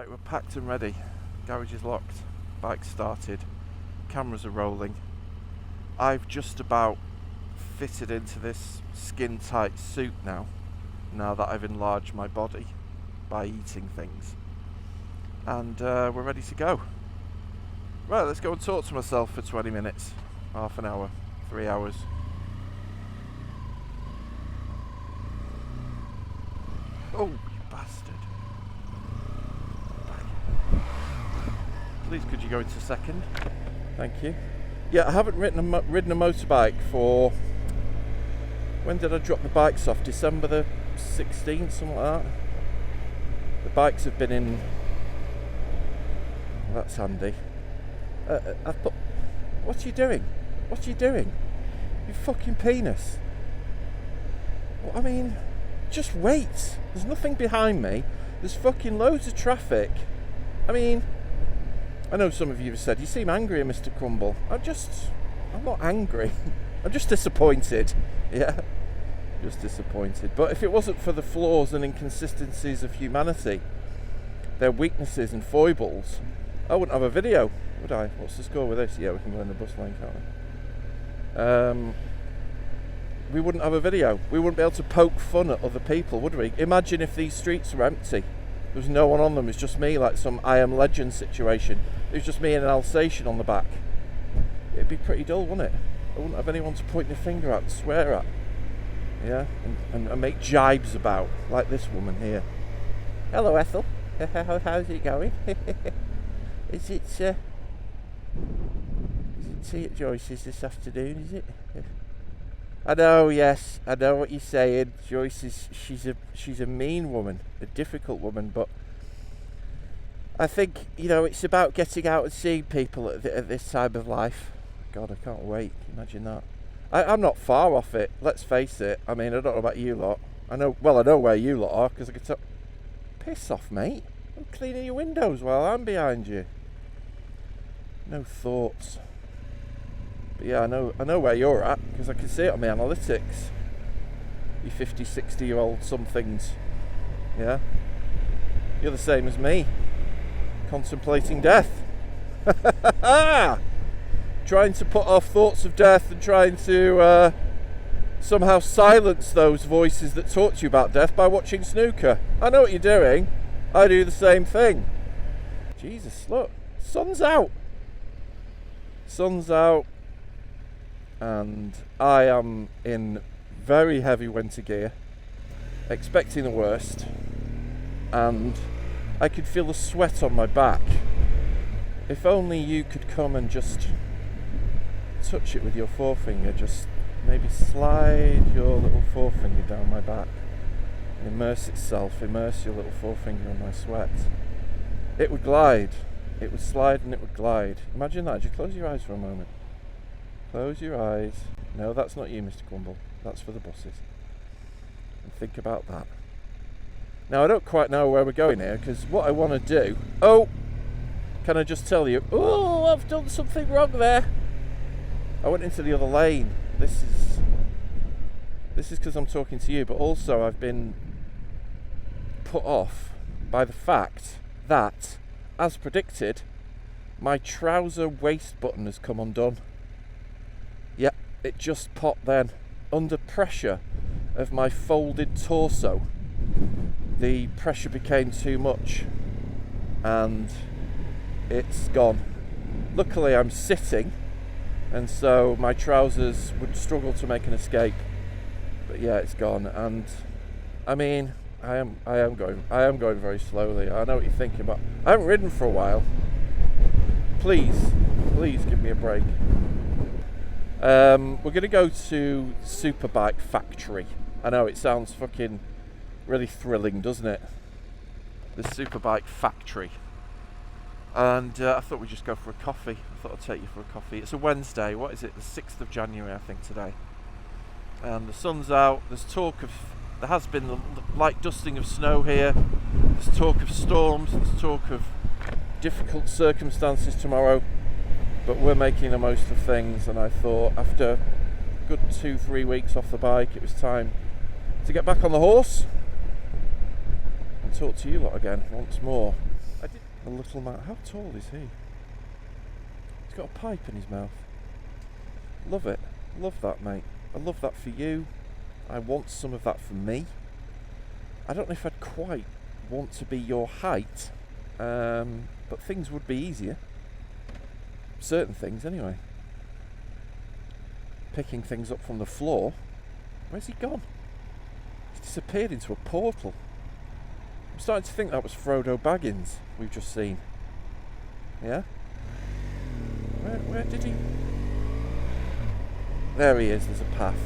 Right, we're packed and ready. Garage is locked, bike started, cameras are rolling. I've just about fitted into this skin tight suit now that I've enlarged my body by eating things. And we're ready to go. Right, let's go and talk to myself for 20 minutes, half an hour, 3 hours. Oh, you bastard. Please, could you go into second? Thank you. Yeah, I haven't ridden a motorbike for... When did I drop the bikes off? December the 16th, something like that. The bikes have been in... Well, that's handy. I've put... What are you doing? What are you doing? You fucking penis. Well, I mean, just wait. There's nothing behind me. There's fucking loads of traffic. I mean... I know some of you have said, you seem angry, Mr. Crumble. I'm not angry. I'm just disappointed. Yeah, just disappointed. But if it wasn't for the flaws and inconsistencies of humanity, their weaknesses and foibles, I wouldn't have a video, would I? What's the score with this? Yeah, we can go in the bus lane, can't we? We wouldn't have a video. We wouldn't be able to poke fun at other people, would we? Imagine if these streets were empty. There was no one on them. It's just me, like some I Am Legend situation. It was just me and an Alsatian on the back. It'd be pretty dull, wouldn't it? I wouldn't have anyone to point their finger at and swear at. Yeah, and make jibes about, like this woman here. Hello, Ethel. How's it going? Is it tea at Joyce's this afternoon, is it? I know, yes, I know what you're saying. Joyce she's a mean woman, a difficult woman, but I think, it's about getting out and seeing people at this time of life. God, I can't wait. Imagine that. I'm not far off it, let's face it. I mean, I don't know about you lot. I know where you lot are, because I can tell... Piss off, mate. I'm cleaning your windows while I'm behind you. No thoughts. But yeah, I know where you're at, because I can see it on my analytics. You 50, 60-year-old somethings. Yeah? You're the same as me. Contemplating death. Trying to put off thoughts of death and trying to somehow silence those voices that talk to you about death by watching snooker. I know what you're doing. I do the same thing. Jesus, look. Sun's out. Sun's out. And I am in very heavy winter gear, expecting the worst, and I could feel the sweat on my back. If only you could come and just touch it with your forefinger, just maybe slide your little forefinger down my back and immerse your little forefinger in my sweat. It would glide, it would slide and it would glide. Imagine that. Just close your eyes for a moment. Close your eyes. No, that's not you, Mr. Crumble. That's for the buses. And think about that. Now, I don't quite know where we're going here, because what I want to do... Oh! Can I just tell you? Oh, I've done something wrong there. I went into the other lane. This is because I'm talking to you, but also I've been put off by the fact that, as predicted, my trouser waist button has come undone. Yep, it just popped then. Under pressure of my folded torso, the pressure became too much and it's gone. Luckily I'm sitting, and so my trousers would struggle to make an escape. But yeah, it's gone. And I mean, I am going very slowly. I know what you're thinking, but I haven't ridden for a while. Please give me a break. We're going to go to Superbike factory. I know, it sounds fucking really thrilling, doesn't it? The Superbike factory. And I thought we'd just go for a coffee. I thought I'd take you for a coffee. It's a Wednesday. What is it? The 6th of January, I think, today. And the sun's out. There has been the light dusting of snow here. There's talk of storms. There's talk of difficult circumstances tomorrow. But we're making the most of things, and I thought after a good 2-3 weeks off the bike, it was time to get back on the horse and talk to you lot again once more. A little man. How tall is he? He's got a pipe in his mouth. Love it. Love that, mate. I love that for you. I want some of that for me. I don't know if I'd quite want to be your height, but things would be easier. Certain things, anyway. Picking things up from the floor. Where's he gone? He's disappeared into a portal. I'm starting to think that was Frodo Baggins we've just seen. Yeah? Where did he... There he is, there's a path.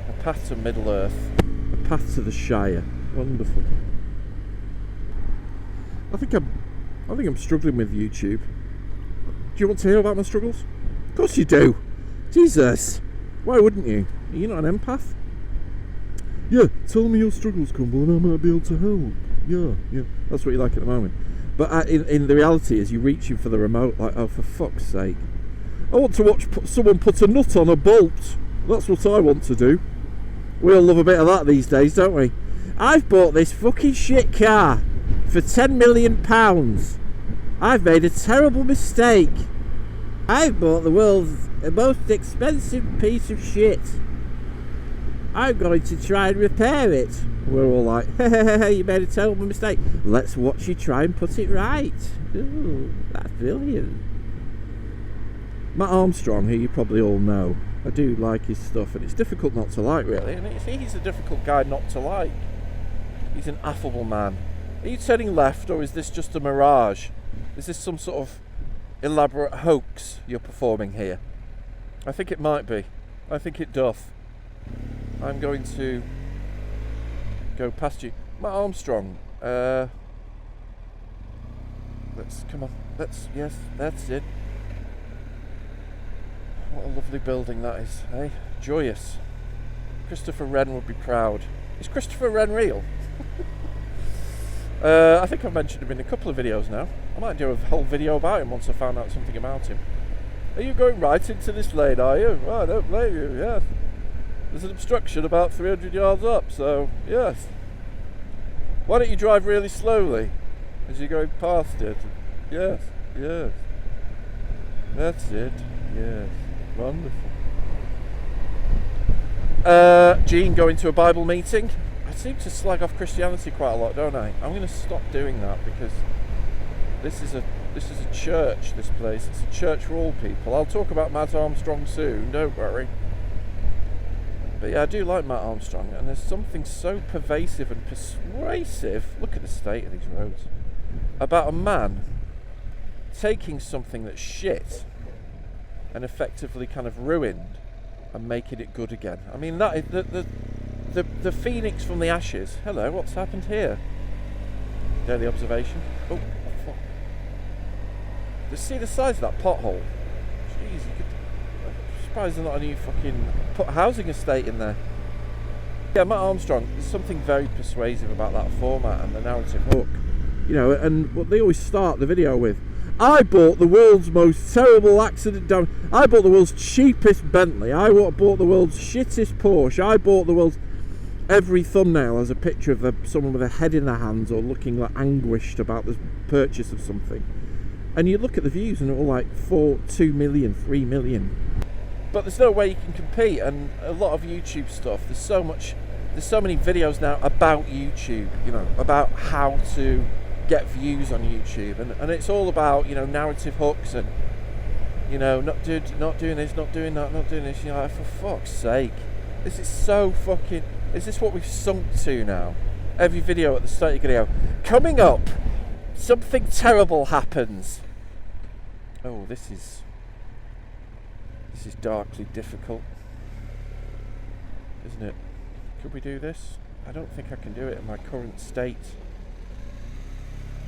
A path to Middle-earth. A path to the Shire. Wonderful. I think I'm struggling with YouTube. Do you want to hear about my struggles? Of course you do. Jesus. Why wouldn't you? Are you not an empath? Yeah, tell me your struggles, Crumble, and I might be able to help. Yeah. That's what you like at the moment. But in the reality is you're reaching for the remote like, oh, for fuck's sake. I want to watch someone put a nut on a bolt. That's what I want to do. We all love a bit of that these days, don't we? I've bought this fucking shit car for £10 million. I've made a terrible mistake. I've bought the world's most expensive piece of shit. I'm going to try and repair it. We're all like, you made a terrible mistake. Let's watch you try and put it right. Ooh, that's brilliant. Matt Armstrong, who you probably all know, I do like his stuff, and it's difficult not to like, really. And he's a difficult guy not to like. He's an affable man. Are you turning left, or is this just a mirage? Is this some sort of elaborate hoax you're performing here? I think it might be. I think it doth. I'm going to go past you. Matt Armstrong, come on, yes, that's it. What a lovely building that is, eh? Joyous. Christopher Wren would be proud. Is Christopher Wren real? I think I've mentioned him in a couple of videos now. I might do a whole video about him once I found out something about him. Are you going right into this lane, are you? Oh, I don't blame you, yes. There's an obstruction about 300 yards up, so yes. Why don't you drive really slowly as you're going past it? Yes. That's it, yes. Wonderful. Gene going to a Bible meeting. I seem to slag off Christianity quite a lot, don't I? I'm going to stop doing that because this is a church, this place. It's a church for all people. I'll talk about Matt Armstrong soon, don't worry. But yeah, I do like Matt Armstrong, and there's something so pervasive and persuasive, look at the state of these roads, about a man taking something that's shit and effectively kind of ruined and making it good again. I mean, that is the phoenix from the ashes. Hello, what's happened here? Daily observation. Oh, fuck. Just see the size of that pothole. Jeez, you could... I'm surprised there's not a new fucking housing estate in there. Yeah, Matt Armstrong, there's something very persuasive about that format and the narrative hook. You know, and what they always start the video with, I bought the world's most terrible accident down. I bought the world's cheapest Bentley. I bought the world's shittest Porsche. I bought the world's... Every thumbnail has a picture of someone with a head in their hands or looking like anguished about the purchase of something. And you look at the views and they're all like 2 million, 3 million. But there's no way you can compete, and a lot of YouTube stuff, there's so many videos now about YouTube, you know, about how to get views on YouTube, and it's all about, you know, narrative hooks and, you know, not doing this, not doing that, not doing this. You're like, for fuck's sake, this is so fucking... Is this what we've sunk to now? Every video at the start you're going to go, coming up, something terrible happens. Oh, this is darkly difficult, isn't it? Could we do this? I don't think I can do it in my current state.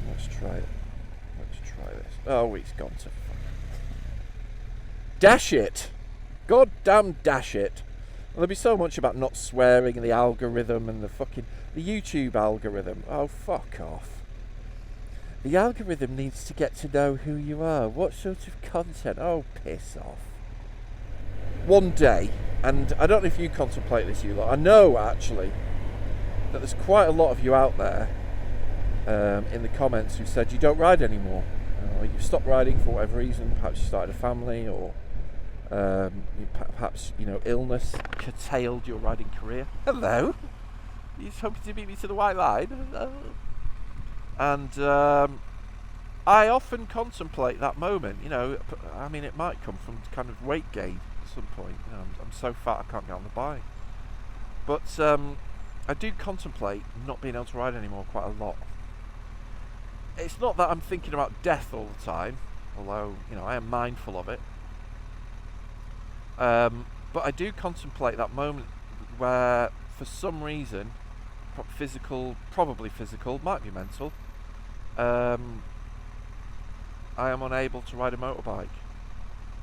Let's try it. Let's try this. Oh, it's gone to fuck. Dash it! God damn dash it! Well, there'll be so much about not swearing and the algorithm and the YouTube algorithm. Oh, fuck off. The algorithm needs to get to know who you are. What sort of content? Oh, piss off. One day, and I don't know if you contemplate this, you lot. I know, actually, that there's quite a lot of you out there in the comments who said you don't ride anymore, or you've stopped riding for whatever reason. Perhaps you started a family, or perhaps illness curtailed your riding career. Hello, you're hoping to beat me to the white line, and I often contemplate that moment. I mean, it might come from kind of weight gain at some point. I'm so fat I can't get on the bike, but I do contemplate not being able to ride anymore quite a lot. It's not that I'm thinking about death all the time, although I am mindful of it. But I do contemplate that moment where, for some reason, probably physical, might be mental, I am unable to ride a motorbike,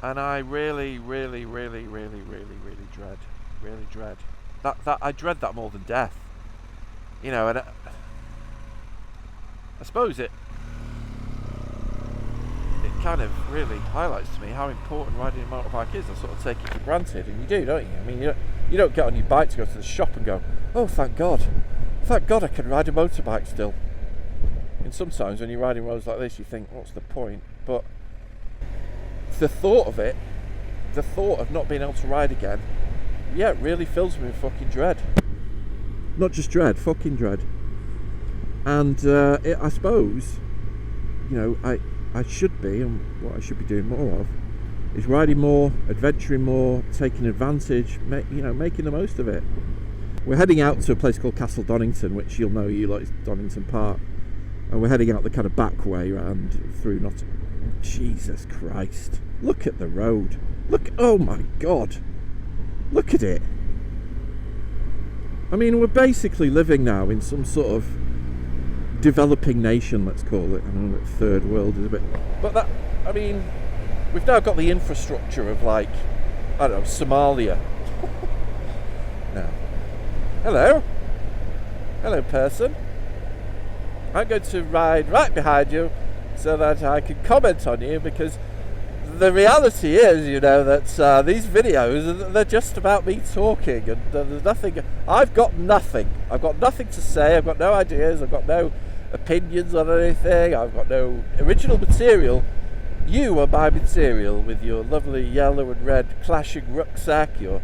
and I really dread that. I dread that more than death, and I suppose it kind of really highlights to me how important riding a motorbike is. I sort of take it for granted, and you do, don't you? I mean, you don't get on your bike to go to the shop and go, oh, thank God I can ride a motorbike still. And sometimes when you're riding roads like this, you think, what's the point? But the thought of not being able to ride again, it really fills me with fucking dread. Not just dread, fucking dread. And I suppose, I should be, and what I should be doing more of, is riding more, adventuring more, taking advantage, making the most of it. We're heading out to a place called Castle Donington, which you'll know, you like Donington Park, and we're heading out the kind of back way around through Jesus Christ, look at the road, oh my God, look at it. I mean, we're basically living now in some sort of developing nation, let's call it. I don't know, third world is a bit, but we've now got the infrastructure of, like, I don't know, Somalia. Now, hello person, I'm going to ride right behind you so that I can comment on you, because the reality is, that these videos, they're just about me talking, and there's nothing. I've got nothing to say. I've got no ideas. I've got no opinions on anything. I've got no original material. You are my material, with your lovely yellow and red clashing rucksack, your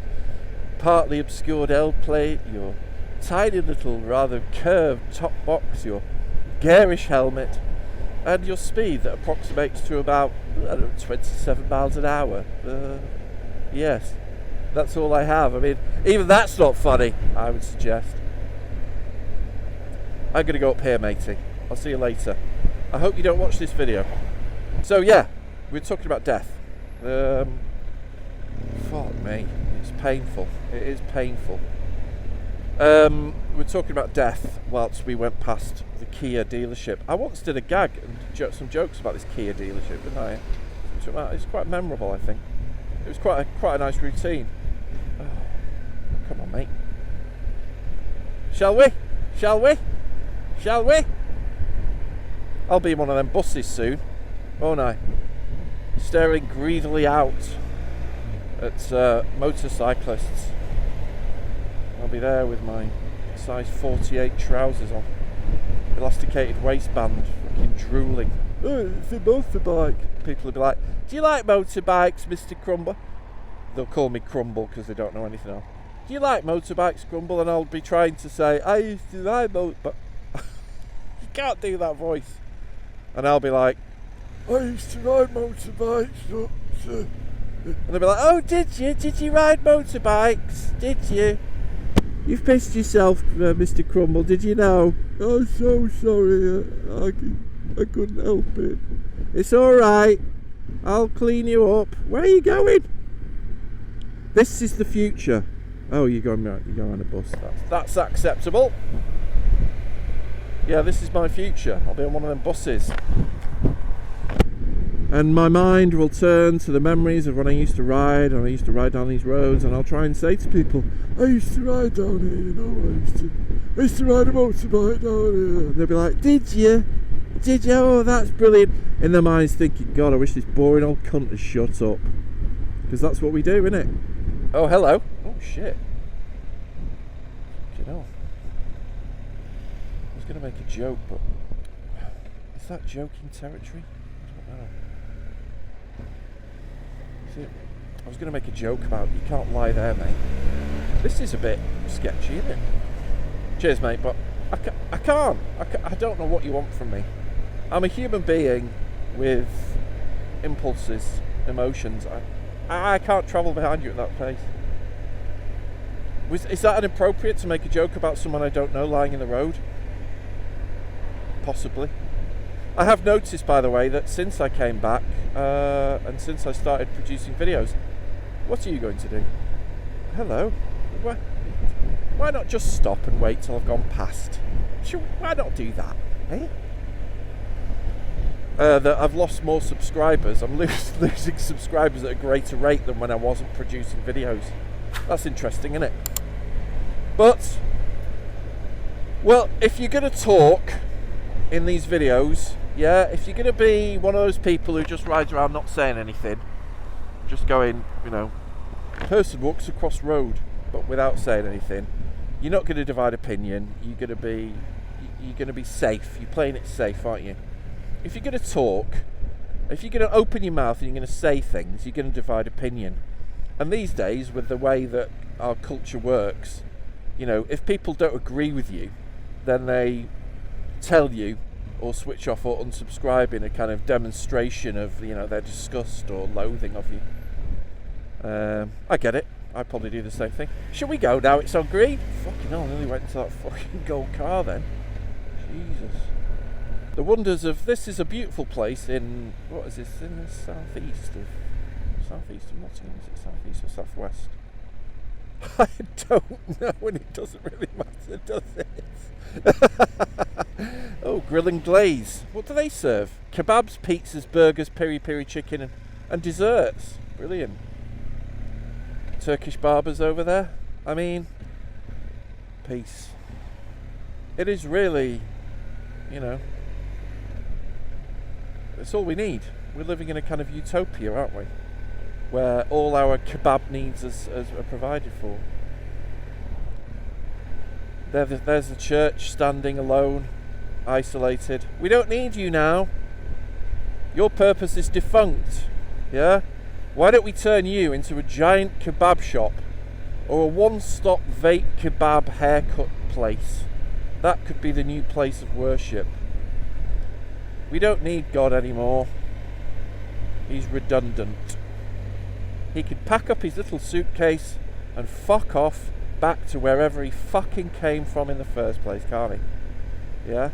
partly obscured L plate, your tiny little rather curved top box, your garish helmet, and your speed that approximates to about 27 miles an hour. Yes, that's all I have. I mean, even that's not funny, I would suggest. I'm going to go up here, matey. I'll see you later. I hope you don't watch this video. So yeah, we're talking about death. Fuck me, it's painful. It is painful. We're talking about death whilst we went past the Kia dealership. I once did a gag and some jokes about this Kia dealership, didn't I? It's quite memorable, I think. It was quite a nice routine. Oh, come on, mate. Shall we? I'll be in one of them buses soon, won't I? Staring greedily out at motorcyclists. I'll be there with my size 48 trousers on, elasticated waistband, fucking drooling. Oh, it's a motorbike. People will be like, do you like motorbikes, Mr. Crumble? They'll call me Crumble because they don't know anything else. Do you like motorbikes, Crumble? And I'll be trying to say, I used to ride motorbikes. You can't do that voice. And I'll be like, I used to ride motorbikes. And they'll be like, oh, did you? Did you ride motorbikes? Did you? You've pissed yourself, Mr. Crumble, did you know? I'm so sorry, I couldn't help it. It's alright, I'll clean you up. Where are you going? This is the future. Oh, you're going on a bus. That's acceptable. Yeah, this is my future. I'll be on one of them buses. And my mind will turn to the memories of when I used to ride, and I used to ride down these roads, and I'll try and say to people, I used to ride down here, I used to ride a motorbike down here. And they'll be like, did you? Oh, that's brilliant. In their minds thinking, God, I wish this boring old cunt had shut up. Because that's what we do, innit? Oh, hello. Oh, shit. You know, I was going to make a joke, but Is that joking territory? I don't know. See, I was going to make a joke about you can't lie there, mate. This is a bit sketchy, isn't it? Cheers, mate, but I can't. I don't know what you want from me. I'm a human being with impulses, emotions. I can't travel behind you at that pace. Is that inappropriate to make a joke about someone I don't know lying in the road? Possibly. I have noticed, by the way, that since I came back and since I started producing videos, what are you going to do? Hello? Why not just stop and wait till I've gone past? Why not do that, eh? That I've lost more subscribers. I'm losing subscribers at a greater rate than when I wasn't producing videos. That's interesting, isn't it? But, well, if you're going to talk in these videos, yeah, if you're going to be one of those people who just rides around not saying anything, just going, you know, person walks across road, but without saying anything, you're not going to divide opinion. You're going to be safe. You're playing it safe, aren't you? If you're going to talk, if you're going to open your mouth and you're going to say things, you're going to divide opinion. And these days, with the way that our culture works, you know, if people don't agree with you, then they tell you or switch off or unsubscribe in a kind of demonstration of, you know, their disgust or loathing of you. I get it. I'd probably do the same thing. Should we go now? It's on green. Fucking hell, I nearly went into that fucking gold car then. Jesus. The wonders of this is a beautiful place in, what is this, in the southeast of Nottingham? Is it southeast or southwest? I don't know, and it doesn't really matter, does it? Oh, grill and glaze. What do they serve? Kebabs, pizzas, burgers, peri-peri chicken and desserts. Brilliant. Turkish barbers over there. I mean, peace. It is really, you know, it's all we need. We're living in a kind of utopia, aren't we? Where all our kebab needs are provided for. There's the church standing alone, isolated. We don't need you now. Your purpose is defunct. Yeah? Why don't we turn you into a giant kebab shop or a one-stop vape kebab haircut place? That could be the new place of worship. We don't need God anymore. He's redundant. He could pack up his little suitcase and fuck off back to wherever he fucking came from in the first place, can't he? Yeah?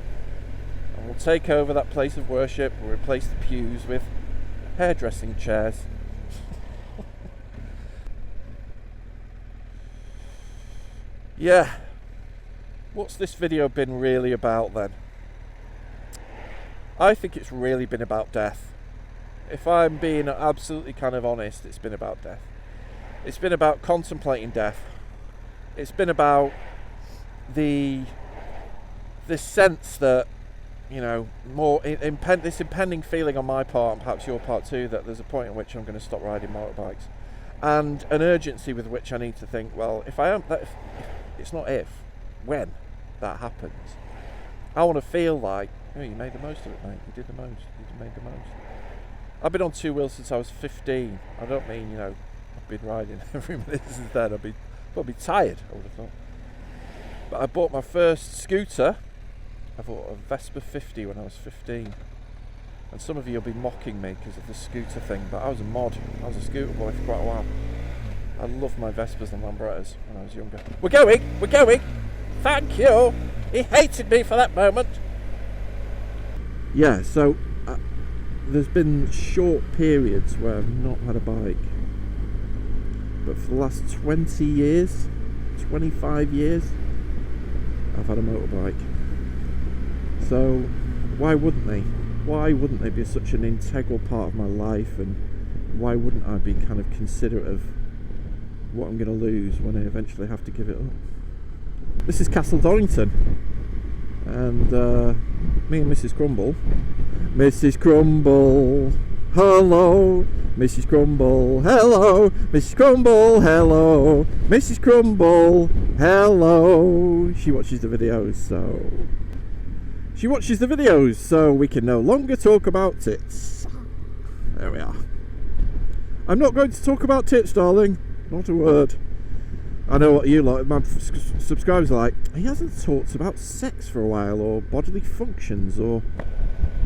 And we'll take over that place of worship. We'll replace the pews with hairdressing chairs. Yeah. What's this video been really about then? I think it's really been about death. If I'm being absolutely kind of honest, it's been about death. It's been about contemplating death. It's been about this sense that, you know, this impending feeling on my part, and perhaps your part too, that there's a point at which I'm going to stop riding motorbikes, and an urgency with which I need to think, well, if it's not if, when that happens, I want to feel like, oh, you made the most of it, mate. You did the most. You made the most. I've been on two wheels since I was 15. I don't mean, you know, I've been riding every minute since then. I'd be probably tired, I would have thought. But I bought my first scooter. I bought a Vespa 50 when I was 15. And some of you will be mocking me because of the scooter thing, but I was a mod. I was a scooter boy for quite a while. I loved my Vespas and Lambrettas when I was younger. We're going! Thank you! He hated me for that moment. Yeah, so there's been short periods where I've not had a bike, but for the last 20 years, 25 years, I've had a motorbike. So why wouldn't they? Why wouldn't they be such an integral part of my life, and why wouldn't I be kind of considerate of what I'm going to lose when I eventually have to give it up? This is Castle Donington, and me and Mrs. Crumble. Mrs. Crumble, hello. Mrs. Crumble, hello. Mrs. Crumble, hello. Mrs. Crumble, hello. She watches the videos, so She watches the videos, so we can no longer talk about tits. There we are. I'm not going to talk about tits, darling. Not a word. I know what you like. My subscribers are like, he hasn't talked about sex for a while, or bodily functions, or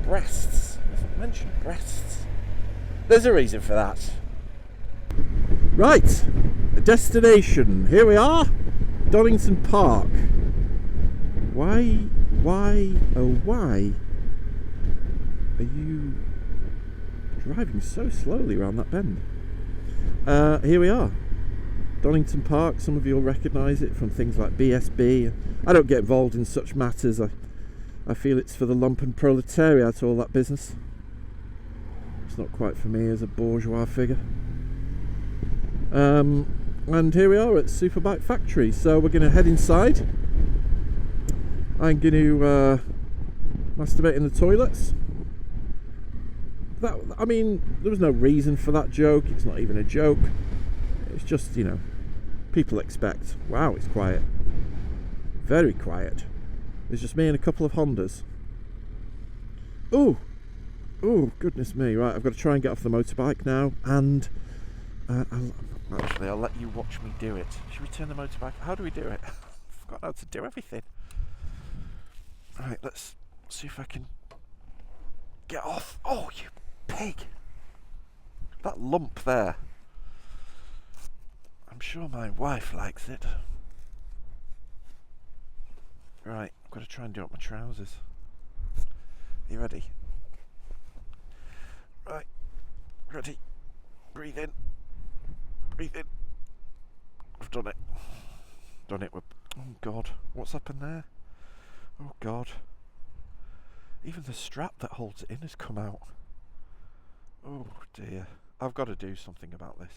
breasts. He hasn't mentioned breasts. There's a reason for that. Right, a destination. Here we are, Donington Park. Why, oh why are you driving so slowly around that bend? Here we are, Donington Park. Some of you will recognise it from things like BSB. I don't get involved in such matters. I feel it's for the lumpen proletariat, all that business. It's not quite for me as a bourgeois figure. And here we are at Superbike factory, so we're going to head inside. I'm going to masturbate in the toilets. I mean, there was no reason for that joke. It's not even a joke. It's just, you know, people expect. Wow, it's quiet. Very quiet. There's just me and a couple of Hondas. Oh, goodness me. Right, I've got to try and get off the motorbike now, and I'll let you watch me do it. Should we turn the motorbike? How do we do it? I forgot how to do everything. Right, let's see if I can get off. Oh, you pig! That lump there. I'm sure my wife likes it. Right, I've got to try and do up my trousers. Are you ready? Right, ready. Breathe in. Breathe in. I've done it. Done it. Oh God, what's happened there? Oh God. Even the strap that holds it in has come out. Oh dear. I've got to do something about this.